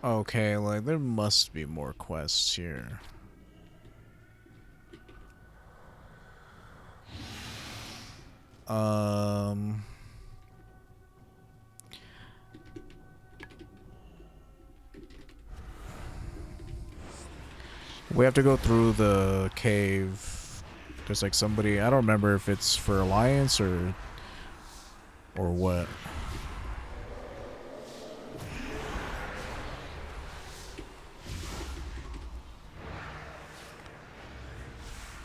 Okay, like, there must be more quests here. Um... We have to go through the cave. There's like somebody, I don't remember if it's for Alliance or what.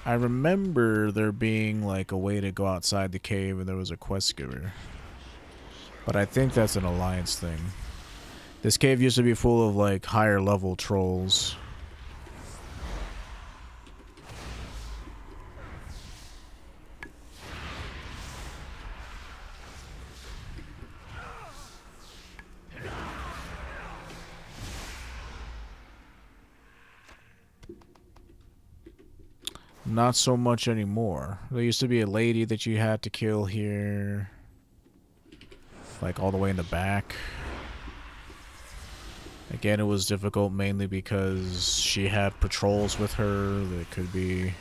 I remember there being like a way to go outside the cave and there was a quest giver. But I think that's an Alliance thing. This cave used to be full of like higher level trolls. Not so much anymore. There used to be a lady that you had to kill here. Like all the way in the back. Again, it was difficult mainly because she had patrols with her that could be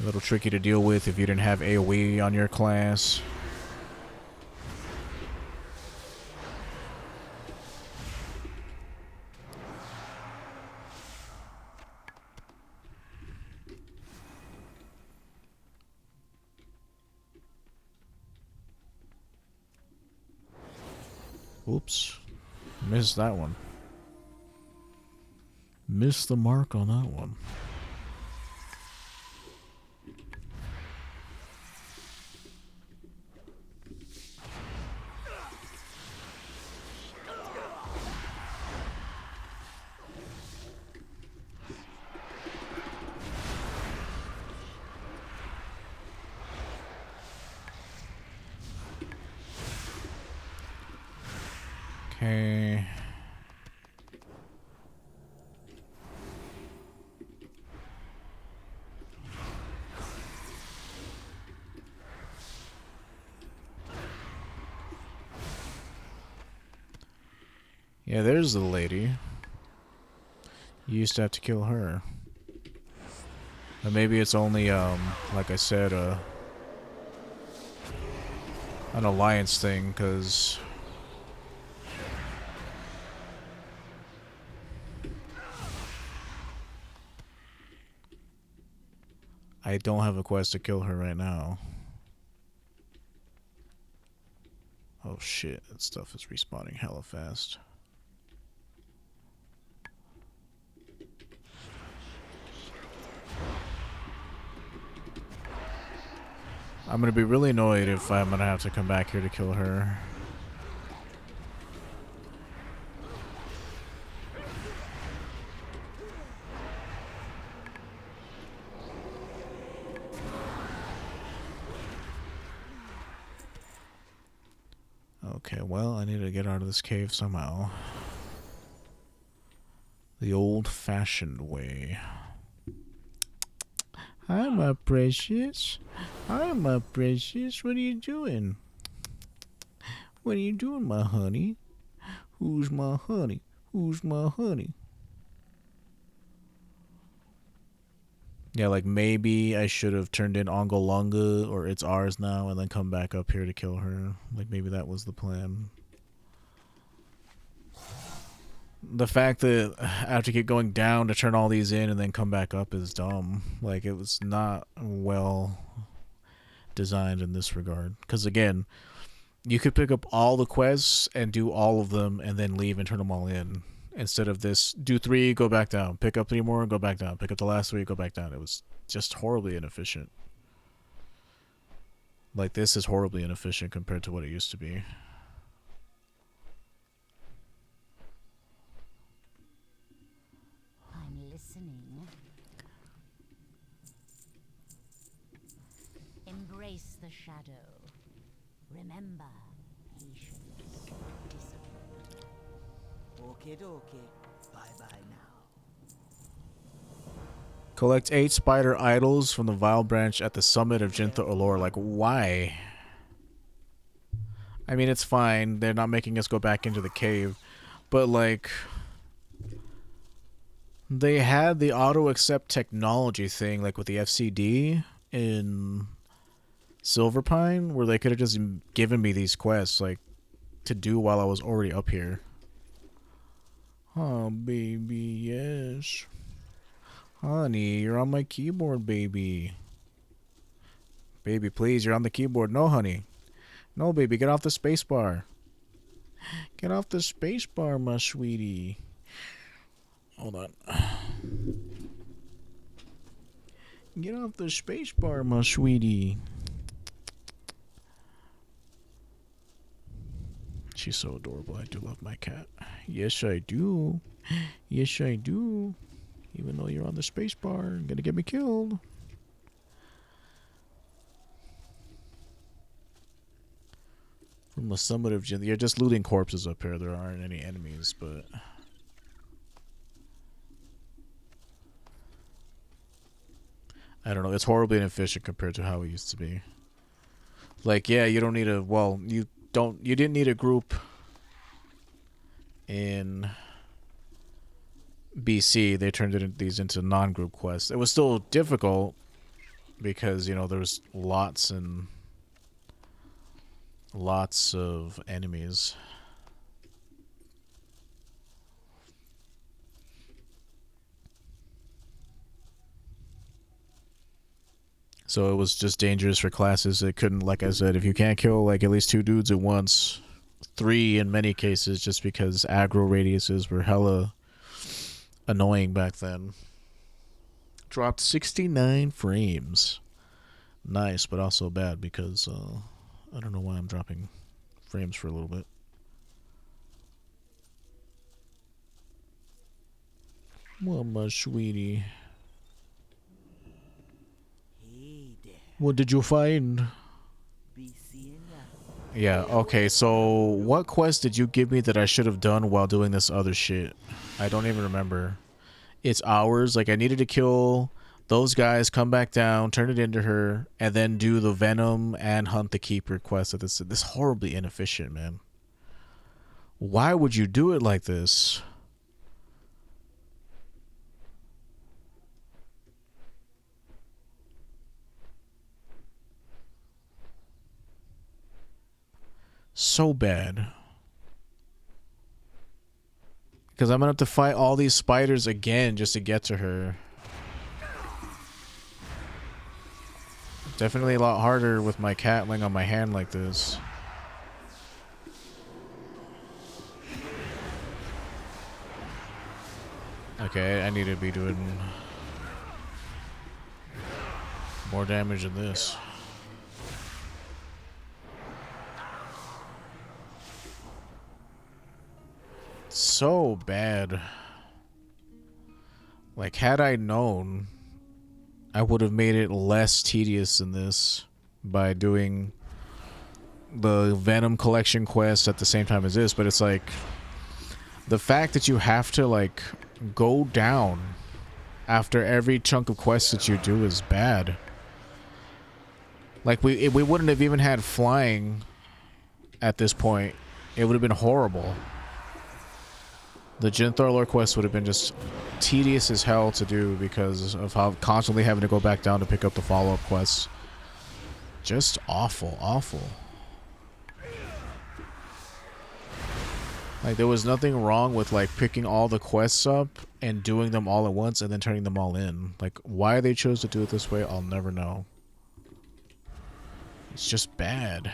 a little tricky to deal with if you didn't have AoE on your class. Oops. Missed that one. Missed the mark on that one. Okay. Yeah, there's the lady. You used to have to kill her. But maybe it's only, like I said, an Alliance thing, because I don't have a quest to kill her right now. Oh shit, that stuff is respawning hella fast. I'm gonna be really annoyed if I'm gonna have to come back here to kill her. Okay, well, I need to get out of this cave somehow. The old-fashioned way. Hi, my precious. Hi, my precious. What are you doing? What are you doing, my honey? Who's my honey? Who's my honey? Yeah, like maybe I should have turned in Ongolonga or It's Ours Now and then come back up here to kill her. Like maybe that was the plan. The fact that I have to keep going down to turn all these in and then come back up is dumb. Like it was not well designed in this regard. Because again, you could pick up all the quests and do all of them and then leave and turn them all in. Instead of this, do 3, go back down. Pick up 3 more, go back down. Pick up the last 3, go back down. It was just horribly inefficient. Like, this is horribly inefficient compared to what it used to be. I'm listening. Embrace the shadow. Remember, patience, discipline. Okay, dokie. Bye-bye now. Collect 8 spider idols from the Vile Branch at the summit of Jintha Allure. Like, why? I mean, it's fine. They're not making us go back into the cave. But like, they had the auto accept technology thing, like with the FCD in Silverpine, where they could have just given me these quests, like, to do while I was already up here. Oh, baby, yes. Honey, you're on my keyboard, baby. Baby, please, you're on the keyboard. No, honey. No, baby, get off the space bar. Get off the space bar, my sweetie. Hold on. Get off the space bar, my sweetie. She's so adorable. I do love my cat. Yes, I do. Yes, I do. Even though you're on the space bar, you're gonna get me killed. From the summit of Jin. You're just looting corpses up here. There aren't any enemies, but... I don't know. It's horribly inefficient compared to how it used to be. Like, yeah, you don't need a... Well, you didn't need a group in BC. They turned these into non-group quests. It was still difficult because, you know, there's lots and lots of enemies. So it was just dangerous for classes. It couldn't, like I said, if you can't kill like at least 2 dudes at once, 3 in many cases, just because aggro radiuses were hella annoying back then. Dropped 69 frames. Nice, but also bad because I don't know why I'm dropping frames for a little bit. Well, my sweetie. Hey there. What did you find? Be seeing ya. Yeah, okay, so what quest did you give me that I should have done while doing this other shit? I don't even remember. It's hours. Like, I needed to kill those guys, come back down, turn it into her, and then do the Venom and Hunt the Keeper quest. This horribly inefficient, man. Why would you do it like this? So bad. Because I'm going to have to fight all these spiders again just to get to her. Definitely a lot harder with my cat laying on my hand like this. Okay, I need to be doing more damage than this. So bad. Like, had I known, I would have made it less tedious than this by doing the Venom collection quest at the same time as this. But it's like, the fact that you have to, like, go down after every chunk of quests that you do is bad. Like, we wouldn't have even had flying at this point. It would have been horrible. The Jinthar lore quest would have been just tedious as hell to do because of how constantly having to go back down to pick up the follow-up quests. Just awful, awful. Like, there was nothing wrong with, like, picking all the quests up and doing them all at once and then turning them all in. Like, why they chose to do it this way, I'll never know. It's just bad.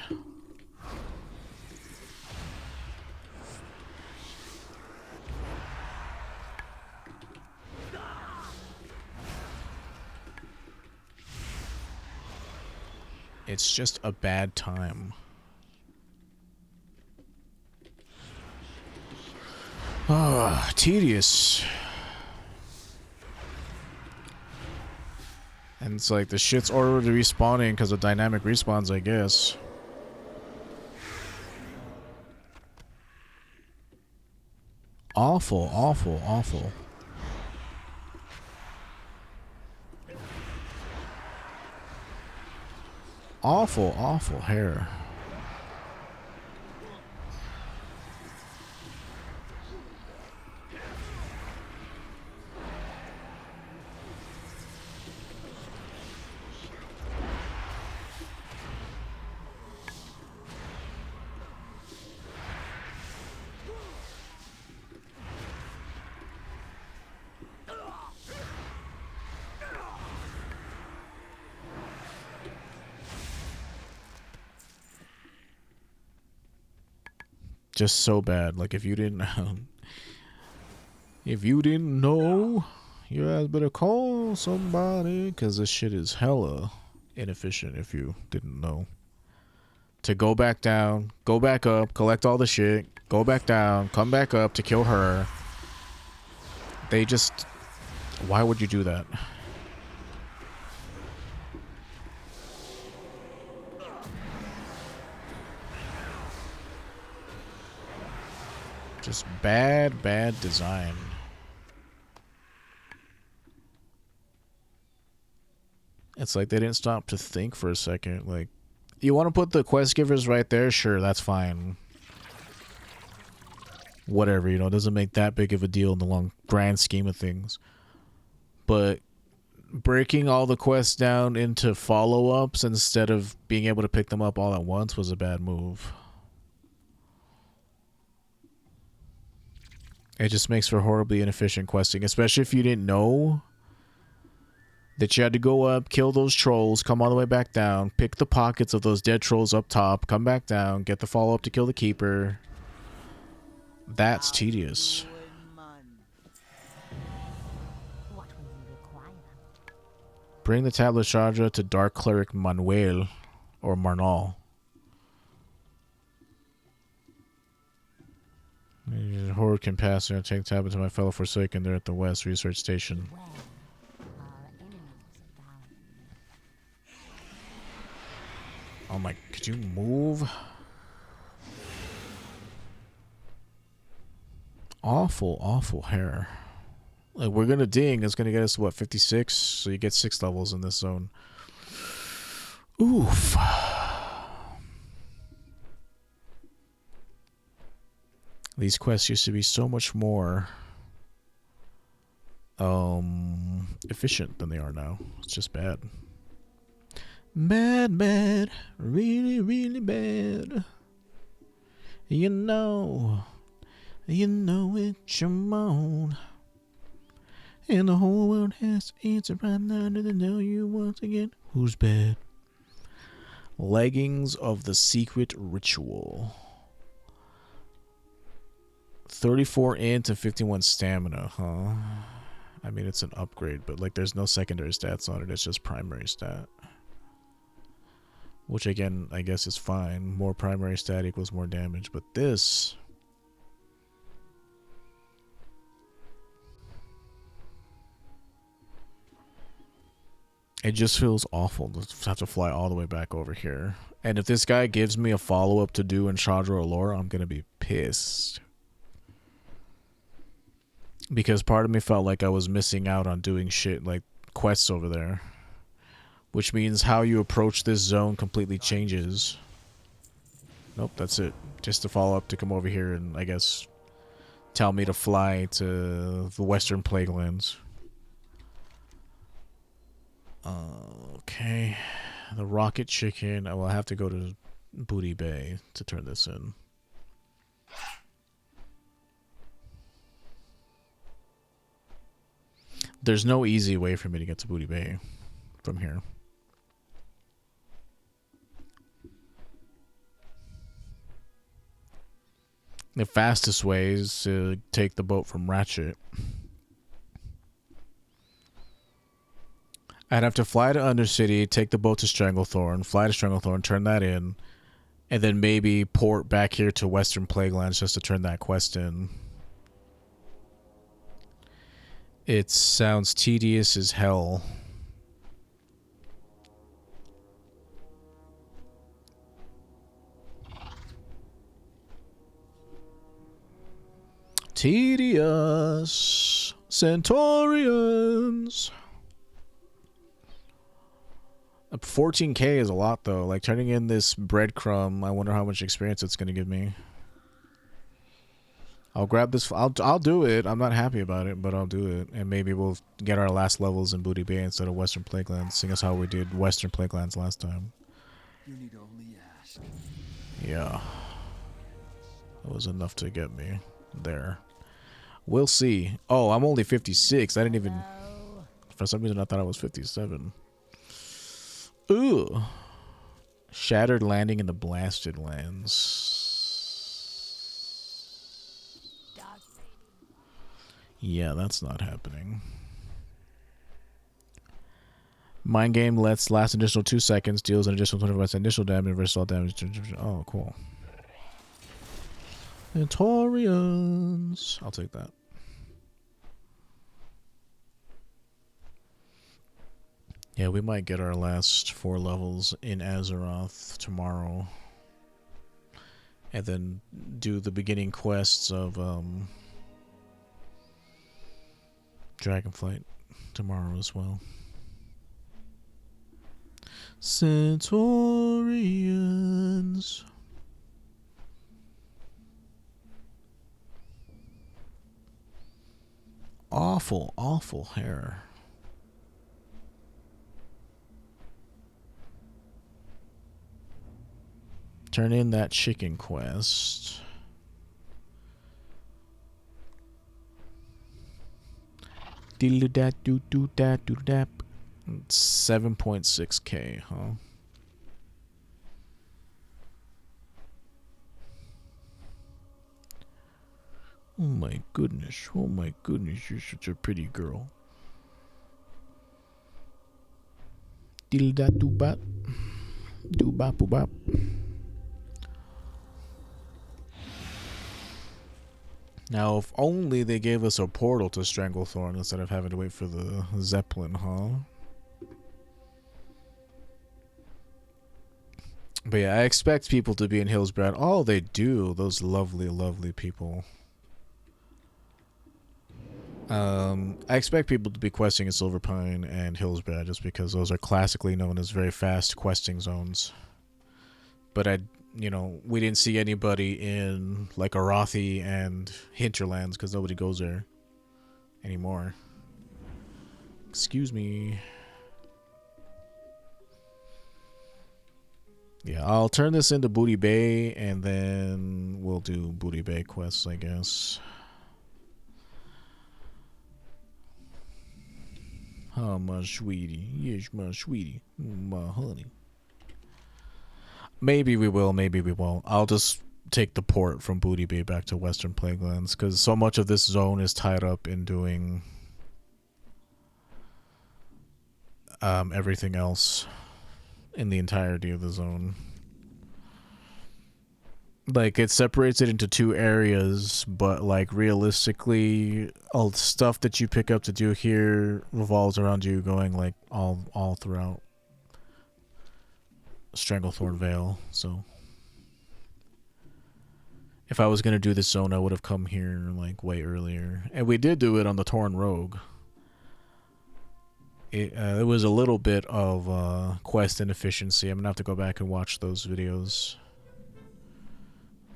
It's just a bad time. Ah, tedious. And it's like the shit's ordered to respawning because of dynamic respawns, I guess. Awful, awful, awful. Awful, awful hair. Just so bad. Like if you didn't if you didn't know, you guys better call somebody, because this shit is hella inefficient if you didn't know. To go back down, go back up, collect all the shit, go back down, come back up to kill her. They just... Why would you do that? Just bad, bad design. It's like they didn't stop to think for a second. Like, you want to put the quest givers right there? Sure, that's fine. Whatever, you know, it doesn't make that big of a deal in the long grand scheme of things. But breaking all the quests down into follow-ups instead of being able to pick them up all at once was a bad move. It just makes for horribly inefficient questing, especially if you didn't know that you had to go up, kill those trolls, come all the way back down, pick the pockets of those dead trolls up top, come back down, get the follow-up to kill the keeper. That's tedious. What will you require? Bring the tablet Shadra to Dark Cleric Manuel, or Marnal. Horde can pass and take the tablet to my fellow Forsaken. They're at the West Research Station. Where our enemies abound. Oh my, could you move? Awful, awful hair. Like, we're gonna ding. It's gonna get us to what, 56? So you get 6 levels in this zone. Oof. These quests used to be so much more efficient than they are now. It's just bad. Bad, bad. Really, really bad. You know it's your moan. And the whole world has to answer right now to know you once again. Who's bad? Leggings of the Secret Ritual. 34 int and 51 stamina, huh? I mean, it's an upgrade, but like there's no secondary stats on it. It's just primary stat. Which again, I guess is fine. More primary stat equals more damage, but this... It just feels awful to have to fly all the way back over here. And if this guy gives me a follow-up to do in Shadra Allure, I'm gonna be pissed. Because part of me felt like I was missing out on doing shit like quests over there. Which means how you approach this zone completely changes. Nope, that's it. Just to follow up to come over here and, I guess, tell me to fly to the Western Plaguelands. Okay. The Rocket Chicken. I will have to go to Booty Bay to turn this in. There's no easy way for me to get to Booty Bay from here. The fastest way is to take the boat from Ratchet. I'd have to fly to Undercity, take the boat to Stranglethorn, fly to Stranglethorn, turn that in, and then maybe port back here to Western Plaguelands just to turn that quest in. It sounds tedious as hell. Tedious Centaurians. 14k is a lot though. Like turning in this breadcrumb, I wonder how much experience it's gonna give me. I'll grab this. I'll do it. I'm not happy about it, but I'll do it. And maybe we'll get our last levels in Booty Bay instead of Western Plaguelands, seeing as how we did Western Plaguelands last time. You need only ask. Yeah, that was enough to get me there. We'll see. Oh, I'm only 56. I didn't even... Hello? For some reason, I thought I was 57. Ooh. Shattered Landing in the Blasted Lands. Yeah, that's not happening. Mind game lets last additional 2 seconds, deals an additional 25% initial damage versus all damage. Oh, cool. Hinterlands. I'll take that. Yeah, we might get our last 4 levels in Azeroth tomorrow. And then do the beginning quests of Dragonflight tomorrow as well. Centaurians. Awful, awful hair. Turn in that chicken quest. Diddle dat doo doo dat doo dap. 7.6k, huh? Oh my goodness. Oh my goodness, you're such a pretty girl. Diddle dat doo bap. Doo bap boo bap. Now, if only they gave us a portal to Stranglethorn instead of having to wait for the Zeppelin, huh? But yeah, I expect people to be in Hillsbrad. Oh, they do. Those lovely, lovely people. I expect people to be questing in Silverpine and Hillsbrad just because those are classically known as very fast questing zones. But we didn't see anybody in like Arathi and Hinterlands because nobody goes there anymore. Excuse me. Yeah, I'll turn this into Booty Bay and then we'll do Booty Bay quests, I guess. Oh, my sweetie. Yes, my sweetie. My honey. Maybe we will, maybe we won't. I'll just take the port from Booty Bay back to Western Plaguelands because so much of this zone is tied up in doing everything else in the entirety of the zone. Like, it separates it into 2 areas, but like realistically, all the stuff that you pick up to do here revolves around you going like all throughout Stranglethorn Vale. So if I was gonna do this zone, I would have come here like way earlier, and we did do it on the Torn Rogue. It was a little bit of quest inefficiency. I'm gonna have to go back and watch those videos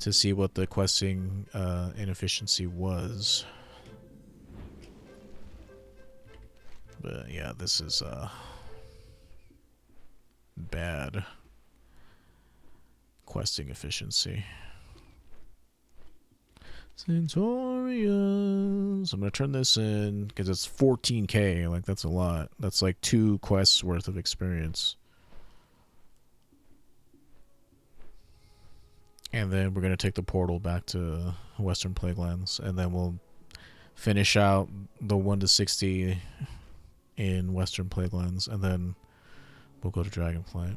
to see what the questing inefficiency was. But yeah, this is bad questing efficiency. Centaurians. I'm gonna turn this in because it's 14k. Like, that's a lot. That's like 2 quests worth of experience. And then we're going to take the portal back to Western Plaguelands. And then we'll finish out the 1 to 60 in Western Plaguelands. And then we'll go to Dragonflight.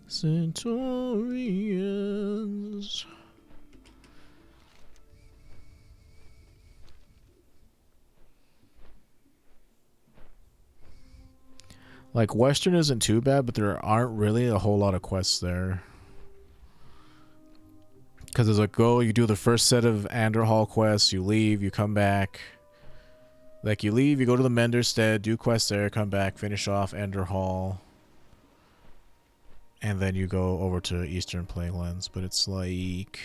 Centaurians. Like, Western isn't too bad, but there aren't really a whole lot of quests there. Because there's like, you do the first set of Anderhall quests, you leave, you come back. Like, you leave, you go to the Menderstead, do quests there, come back, finish off Anderhall. And then you go over to Eastern Plaguelands. But it's like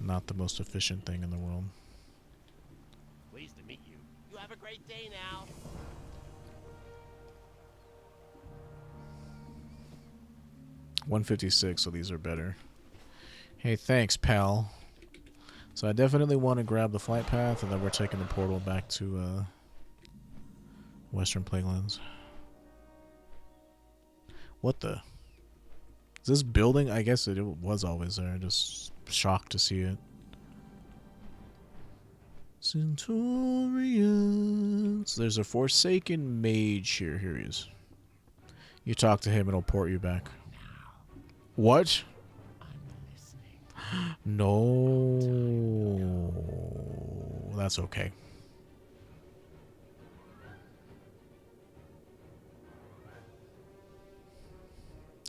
not the most efficient thing in the world. Pleased to meet you. You have a great day now. $156, so these are better. Hey, thanks, pal. So I definitely want to grab the flight path, and then we're taking the portal back to Western Plaguelands. What the? Is this building? I guess it was always there. Just shocked to see it. Centurions. There's a Forsaken Mage here. Here he is. You talk to him, it'll port you back. What? No. That's okay.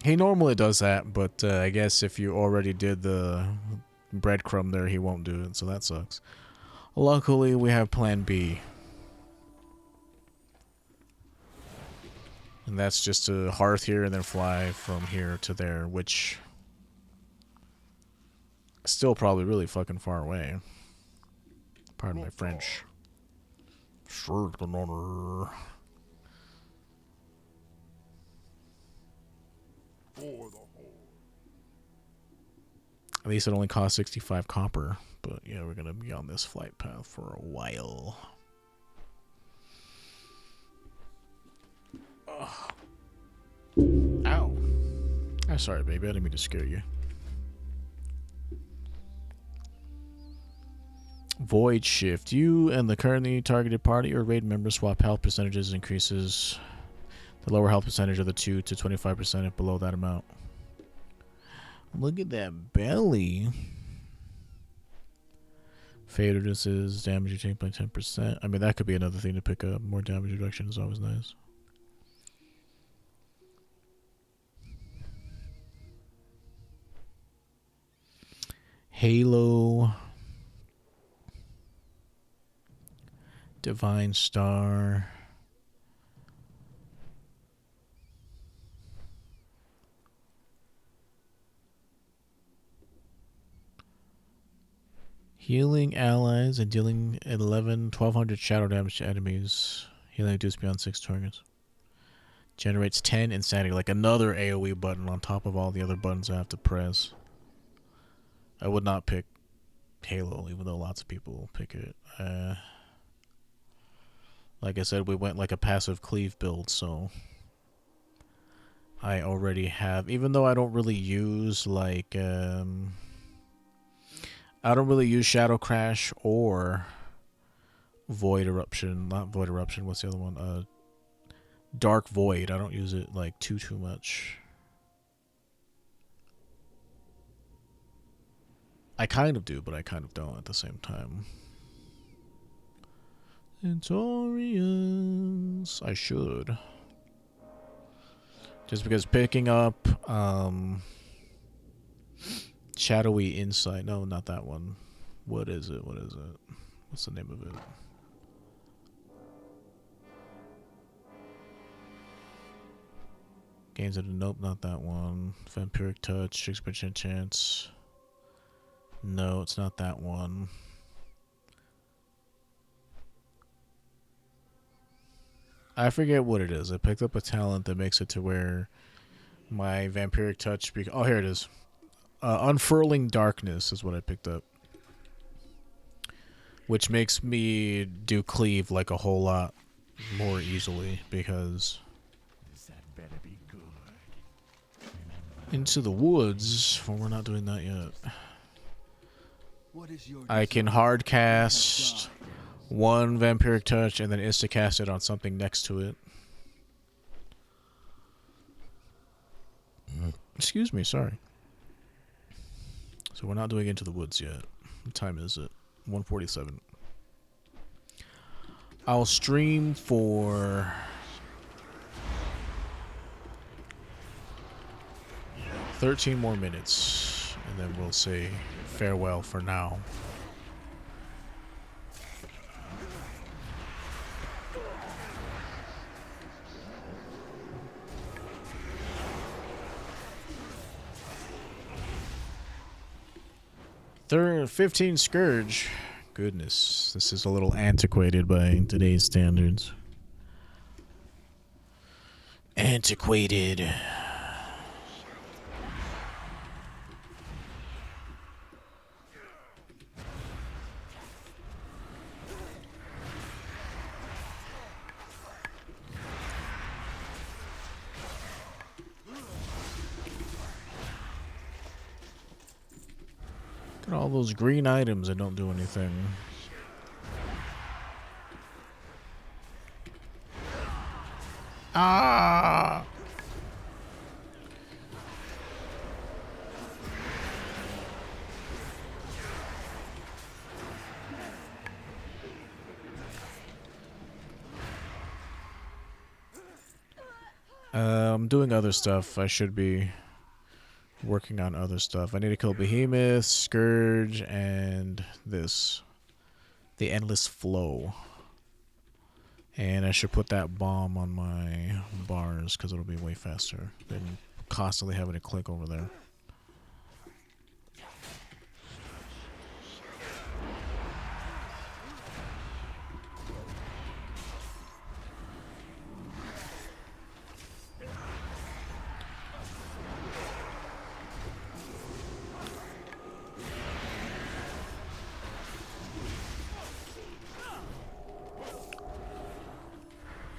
He normally does that, but I guess if you already did the breadcrumb there, he won't do it, so that sucks. Luckily, we have plan B. And that's just to hearth here and then fly from here to there, which is still probably really fucking far away. Pardon my French. Sure, another. At least it only costs 65 copper. But yeah, we're gonna be on this flight path for a while. Ugh. Ow. I'm sorry, baby. I didn't mean to scare you. Void shift. You and the currently targeted party or raid member swap health percentages, increases the lower health percentage of the two to 25% if below that amount. Look at that belly. Fade reduces damage you take by 10%. I mean, that could be another thing to pick up. More damage reduction is always nice. Halo. Divine Star. Healing allies and dealing 1,200 shadow damage to enemies. Healing reduced beyond 6 targets. Generates 10 insanity, like another AoE button on top of all the other buttons I have to press. I would not pick Halo, even though lots of people pick it. Like I said, we went like a passive cleave build, so I already have, even though I don't really use like I don't really use Shadow Crash or Void Eruption. Not Void Eruption, what's the other one? Dark Void. I don't use it like too much. I kind of do, but I kind of don't at the same time. Centurions. I should. Just because picking up Shadowy Insight. No, not that one. What is it? What is it? What's the name of it? Gains of the Nope, not that one. Vampiric Touch, 6% chance. No, it's not that one. I forget what it is. I picked up a talent that makes it to where my Vampiric Touch... Oh, here it is. Unfurling Darkness is what I picked up. Which makes me do cleave like a whole lot more easily because... That better be good. Into the woods. Well, we're not doing that yet. What is your I can hard cast one Vampiric Touch and then insta-cast it on something next to it. Excuse me, sorry. So we're not doing Into the Woods yet. What time is it? 1:47. I'll stream for 13 more minutes, and then we'll say farewell for now. Third, 15 Scourge. Goodness, this is a little antiquated by today's standards. Antiquated. And all those green items that don't do anything. Ah! I'm doing other stuff. I should be working on other stuff. I need to kill Behemoth, Scourge, and this. The Endless Flow. And I should put that bomb on my bars because it'll be way faster than constantly having to click over there.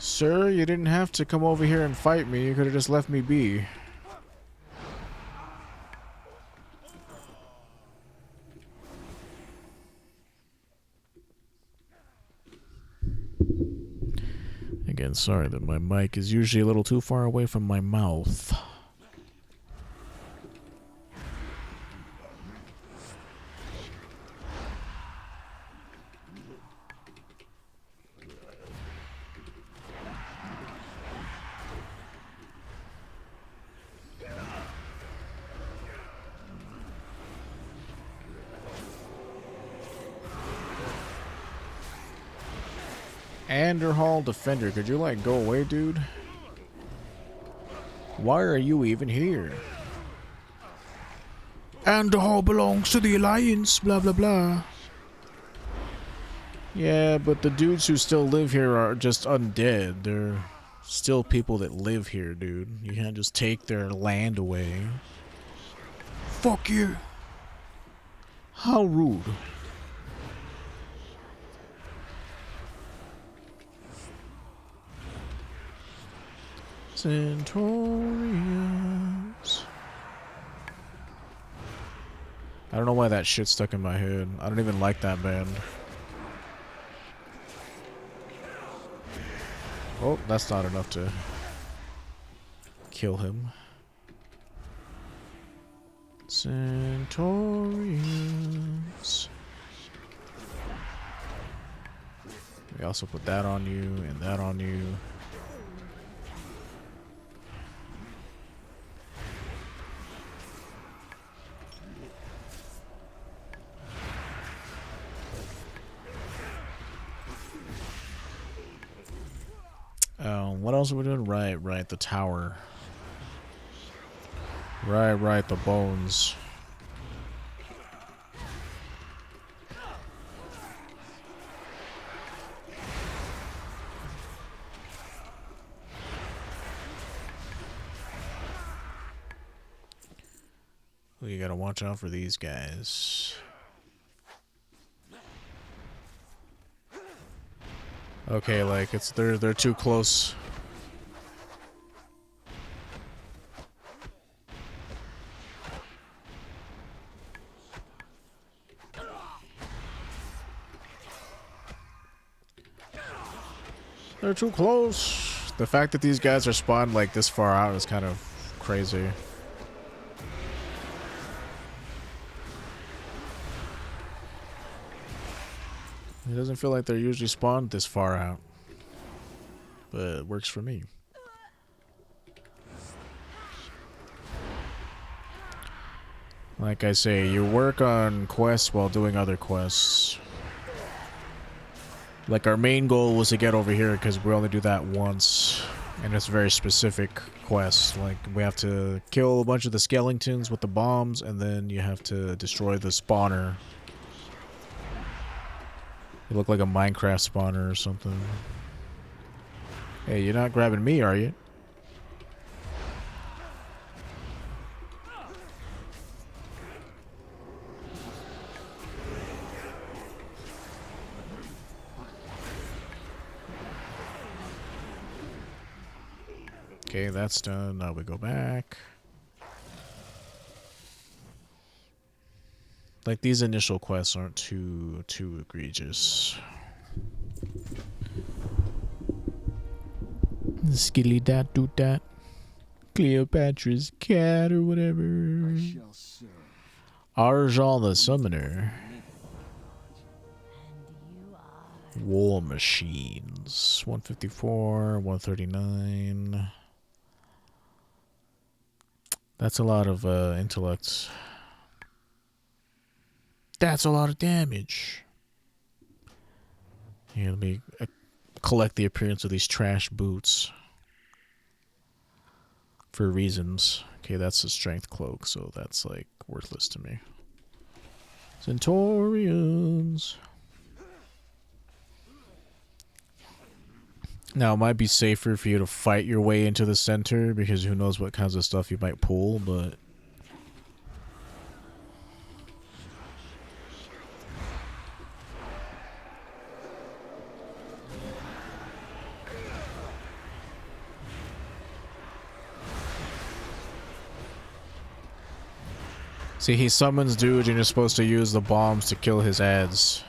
Sir, you didn't have to come over here and fight me. You could have just left me be. Again, sorry that my mic is usually a little too far away from my mouth. Anderhall Defender, could you like go away, dude? Why are you even here? Anderhall belongs to the Alliance, blah blah blah. Yeah, but the dudes who still live here are just undead. They're still people that live here, dude. You can't just take their land away. Fuck you. How rude. Centaurians. I don't know why that shit stuck in my head. I don't even like that band. Oh, that's not enough to kill him. Centaurians. We also put that on you and that on you. What else are we doing? Right, the tower. Right, the bones. We gotta watch out for these guys. Okay, like they're too close. They're too close. The fact that these guys are spawned like this far out is kind of crazy. It doesn't feel like they're usually spawned this far out. But it works for me. Like I say, you work on quests while doing other quests. Like our main goal was to get over here because we only do that once. And it's a very specific quest. Like we have to kill a bunch of the skeletons with the bombs and then you have to destroy the spawner. You look like a Minecraft spawner or something. Hey, you're not grabbing me, are you? Okay, that's done. Now we go back. Like, these initial quests aren't too egregious. Skilly dat do dat. Cleopatra's cat or whatever. I shall serve. Arjal the Summoner. And you are. War Machines. 154, 139. That's a lot of intellect. That's a lot of damage. Yeah, let me collect the appearance of these trash boots. For reasons. Okay, that's a strength cloak, so that's like worthless to me. Centaurians. Now, it might be safer for you to fight your way into the center, because who knows what kinds of stuff you might pull, but... See, he summons dude and you're supposed to use the bombs to kill his ads.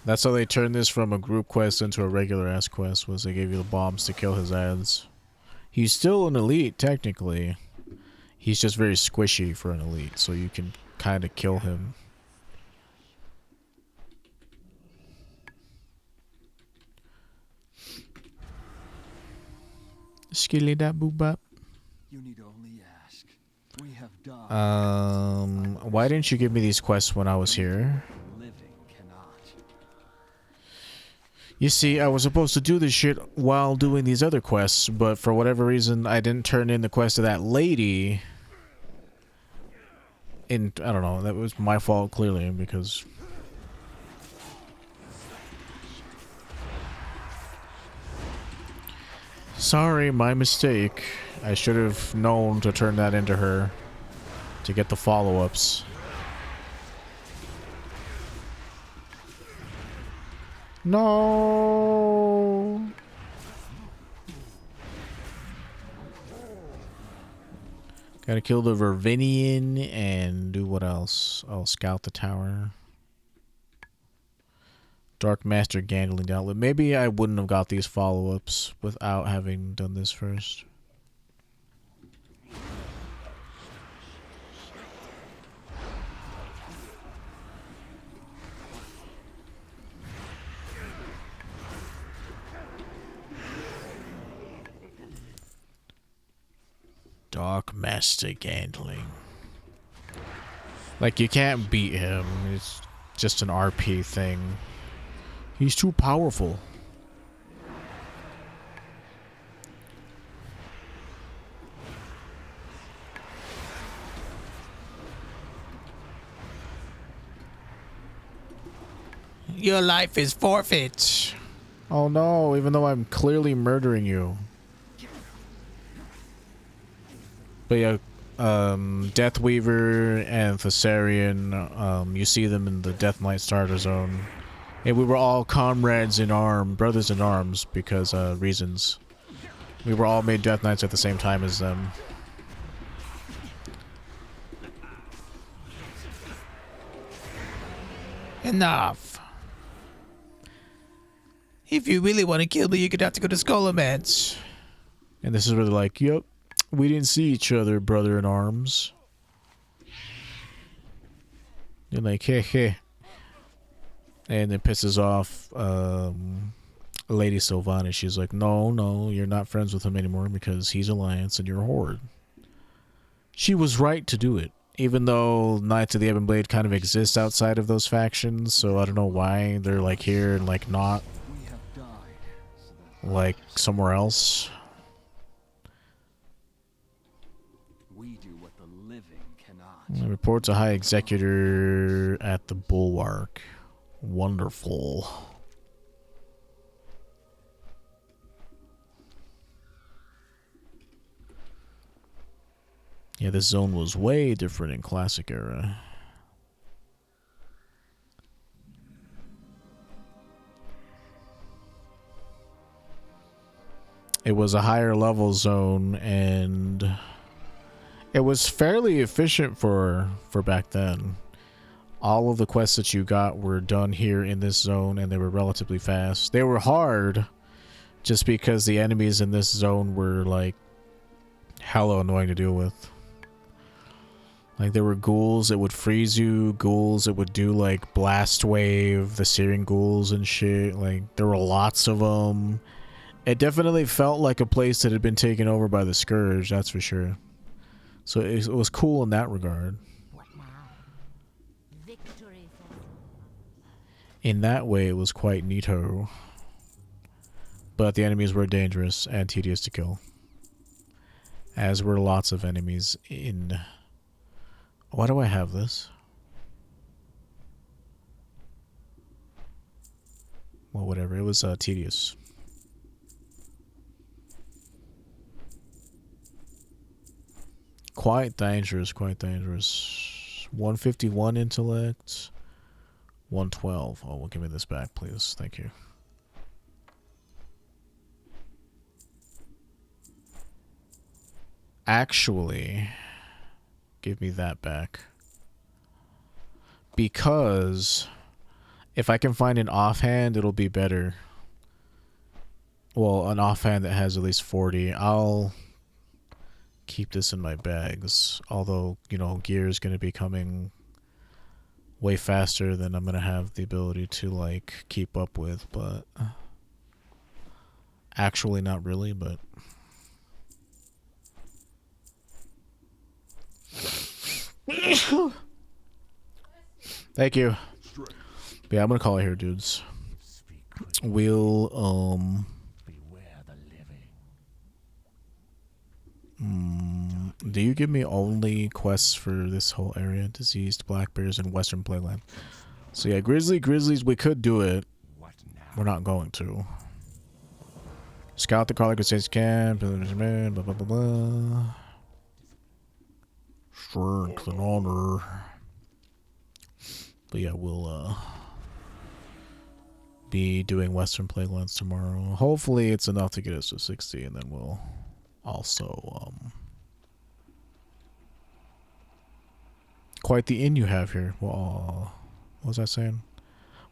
That's how they turned this from a group quest into a regular ass quest, was they gave you the bombs to kill his ads. He's still an elite, technically. He's just very squishy for an elite, so you can kind of kill him. Skilly da boop bop. You need only ask. We have died. Why didn't you give me these quests when I was here? Living cannot. You see, I was supposed to do this shit while doing these other quests, but for whatever reason, I didn't turn in the quest to that lady. And I don't know, that was my fault, clearly, because... Sorry, my mistake. I should have known to turn that into her to get the follow-ups. No. Gotta kill the Vervinian and do what else? I'll scout the tower. Dark Master Gandling Gauntlet. Maybe I wouldn't have got these follow-ups without having done this first. Dark Master Gandling. Like, you can't beat him. It's just an RP thing. He's too powerful. Your life is forfeit. Oh no, even though I'm clearly murdering you. But yeah, Deathweaver and Thessarian, you see them in the Death Knight starter zone. And we were all comrades in arms, brothers in arms, because reasons. We were all made Death Knights at the same time as them. Enough. If you really want to kill me, you're gonna have to go to Skullomance. And this is where they're like, yep, we didn't see each other, brother in arms. They're like, heh heh. And it pisses off Lady Sylvana. She's like, no, you're not friends with him anymore because he's Alliance and you're a Horde. She was right to do it. Even though Knights of the Ebon Blade kind of exists outside of those factions, so I don't know why they're like here and like not We have died. like somewhere else. We do what the living cannot. Reports a High Executor at the Bulwark. Wonderful. Yeah, this zone was way different in Classic Era. It was a higher level zone, and It was fairly efficient for back then. All of the quests that you got were done here in this zone, and they were relatively fast. They were hard, just because the enemies in this zone were, like, hella annoying to deal with. Like, there were ghouls that would freeze you, ghouls that would do, like, blast wave, the searing ghouls and shit. Like, there were lots of them. It definitely felt like a place that had been taken over by the Scourge, that's for sure. So it was cool in that regard. What now? Victory for In that way, it was quite neato. But the enemies were dangerous and tedious to kill. As were lots of enemies in... Why do I have this? Well, whatever. It was tedious. Quite dangerous, quite dangerous. 151 intellect. 112. Oh, well, give me this back, please. Thank you. Actually, give me that back. Because if I can find an offhand, it'll be better. Well, an offhand that has at least 40. I'll keep this in my bags. Although, you know, gear is going to be coming way faster than I'm going to have the ability to, like, keep up with. But actually not really, but... Thank you. But yeah, I'm gonna call it here, dudes. We'll Beware the living. do you give me only quests for this whole area? Diseased black bears in Western Playland. So yeah, grizzlies, we could do it. What now? We're not going to. Scout the Carly Crusades camp, blah blah blah blah. Strength and honor. But yeah, we'll be doing Western Playlands tomorrow. Hopefully it's enough to get us to 60, and then we'll also quite the inn you have here. Well, what was I saying?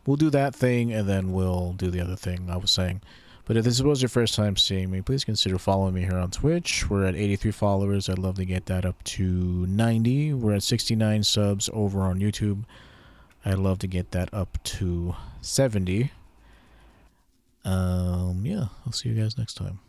We'll do that thing, and then we'll do the other thing I was saying. But if this was your first time seeing me, please consider following me here on Twitch. We're at 83 followers. I'd love to get that up to 90. We're at 69 subs over on YouTube. I'd love to get that up to 70. Yeah, I'll see you guys next time.